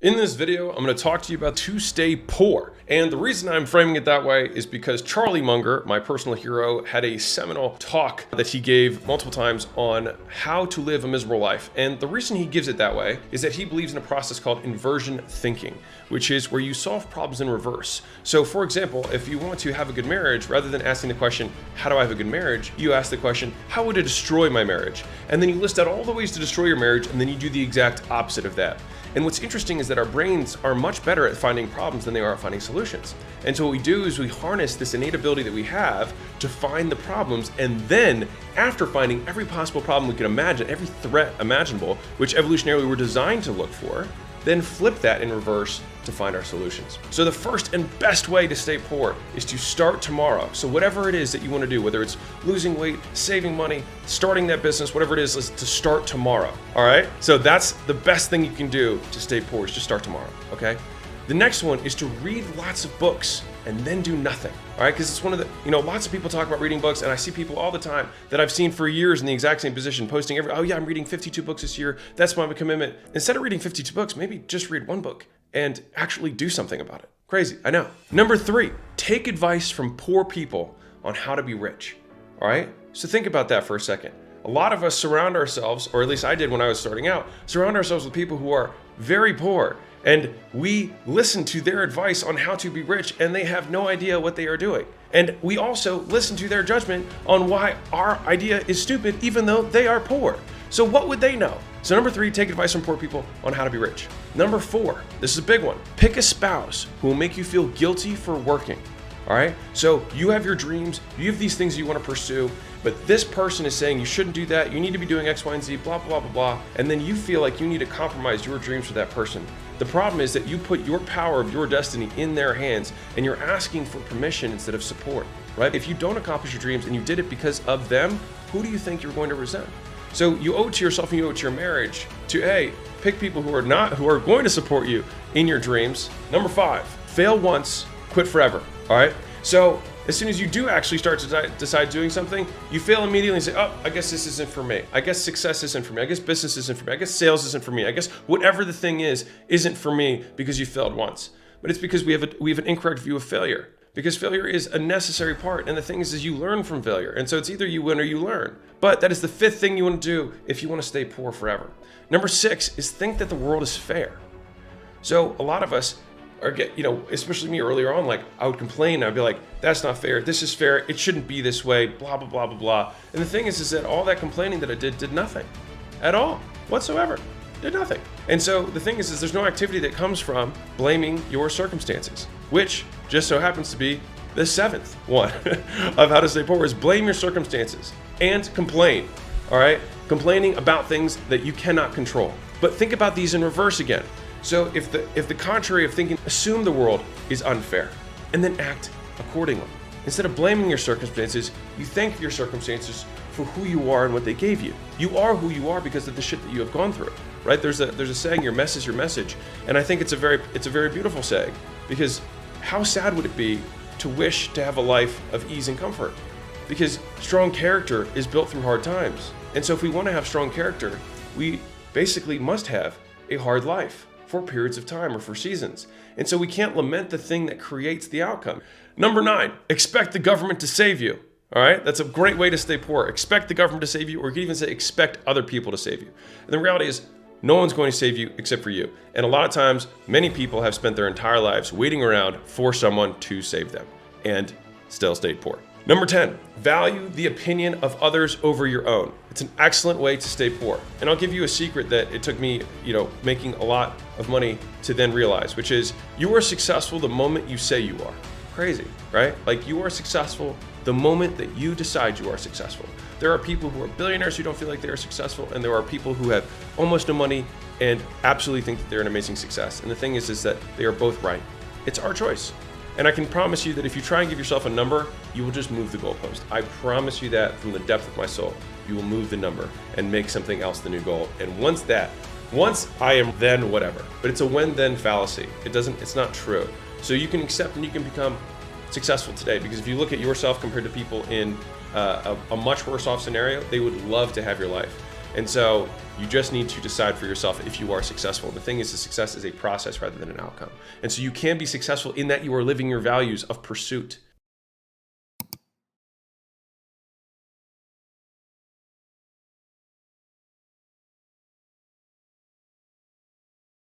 In this video, I'm going to talk to you about to stay poor. And the reason I'm framing it that way is because Charlie Munger, my personal hero, had a seminal talk that he gave multiple times on how to live a miserable life. And the reason he gives it that way is that he believes in a process called inversion thinking, which is where you solve problems in reverse. So for example, if you want to have a good marriage, rather than asking the question, how do I have a good marriage? You ask the question, how would it destroy my marriage? And then you list out all the ways to destroy your marriage, and then you do the exact opposite of that. And what's interesting is that our brains are much better at finding problems than they are at finding solutions. And so what we do is we harness this innate ability that we have to find the problems, and then after finding every possible problem we can imagine, every threat imaginable, which evolutionarily we're designed to look for, then flip that in reverse to find our solutions. So the first and best way to stay poor is to start tomorrow. So whatever it is that you want to do, whether it's losing weight, saving money, starting that business, whatever it is to start tomorrow. All right. So that's the best thing you can do to stay poor, is just start tomorrow. Okay. The next one is to read lots of books and then do nothing. All right, because it's one of the, lots of people talk about reading books, and I see people all the time that I've seen for years in the exact same position posting I'm reading 52 books this year. That's my commitment. Instead of reading 52 books, maybe just read one book and actually do something about it. Crazy, I know. Number 3, take advice from poor people on how to be rich. All right, so think about that for a second. A lot of us surround ourselves, or at least I did when I was starting out, surround ourselves with people who are very poor. And we listen to their advice on how to be rich, and they have no idea what they are doing. And we also listen to their judgment on why our idea is stupid, even though they are poor. So what would they know? So number 3, take advice from poor people on how to be rich. Number 4, this is a big one. Pick a spouse who will make you feel guilty for working. All right. So you have your dreams, you have these things you want to pursue, but this person is saying you shouldn't do that. You need to be doing X, Y, and Z, blah, blah, blah, blah. And then you feel like you need to compromise your dreams for that person. The problem is that you put your power of your destiny in their hands, and you're asking for permission instead of support, right? If you don't accomplish your dreams and you did it because of them, who do you think you're going to resent? So you owe it to yourself and you owe it to your marriage to pick people who are going to support you in your dreams. Number 5, fail once, quit forever. All right. So as soon as you do actually start to decide doing something, you fail immediately and say, I guess this isn't for me. I guess success isn't for me. I guess business isn't for me. I guess sales isn't for me. I guess whatever the thing isn't for me because you failed once. But it's because we have an incorrect view of failure, because failure is a necessary part. And the thing is you learn from failure. And so it's either you win or you learn. But that is the 5th thing you want to do if you want to stay poor forever. Number 6 is think that the world is fair. So a lot of us especially me earlier on, I would complain. I'd be like, that's not fair. This is fair. It shouldn't be this way, blah, blah, blah, blah, blah. And the thing is that all that complaining that I did nothing at all whatsoever, did nothing. And so the thing is there's no activity that comes from blaming your circumstances, which just so happens to be the 7th one of how to stay poor, is blame your circumstances and complain. All right. Complaining about things that you cannot control. But think about these in reverse again. So if the contrary of thinking, assume the world is unfair and then act accordingly. Instead of blaming your circumstances, you thank your circumstances for who you are and what they gave you. You are who you are because of the shit that you have gone through, right? There's a saying, your mess is your message. And I think it's a very beautiful saying, because how sad would it be to wish to have a life of ease and comfort? Because strong character is built through hard times. And so if we want to have strong character, we basically must have a hard life for periods of time or for seasons. And so we can't lament the thing that creates the outcome. Number 9, expect the government to save you. All right, that's a great way to stay poor. Expect the government to save you, or you can even say expect other people to save you. And the reality is no one's going to save you except for you. And a lot of times, many people have spent their entire lives waiting around for someone to save them and still stayed poor. Number 10, value the opinion of others over your own. It's an excellent way to stay poor. And I'll give you a secret that it took me, making a lot of money to then realize, which is you are successful the moment you say you are. Crazy, right? You are successful the moment that you decide you are successful. There are people who are billionaires who don't feel like they are successful, and there are people who have almost no money and absolutely think that they're an amazing success. And the thing is that they are both right. It's our choice. And I can promise you that if you try and give yourself a number, you will just move the goalpost. I promise you that from the depth of my soul. You will move the number and make something else the new goal. And once I am, then whatever. But it's a when-then fallacy. It's not true. So you can accept and you can become successful today, because if you look at yourself compared to people in a much worse off scenario, they would love to have your life. And so You just need to decide for yourself if you are successful. And the thing is, the success is a process rather than an outcome. And so you can be successful in that you are living your values of pursuit.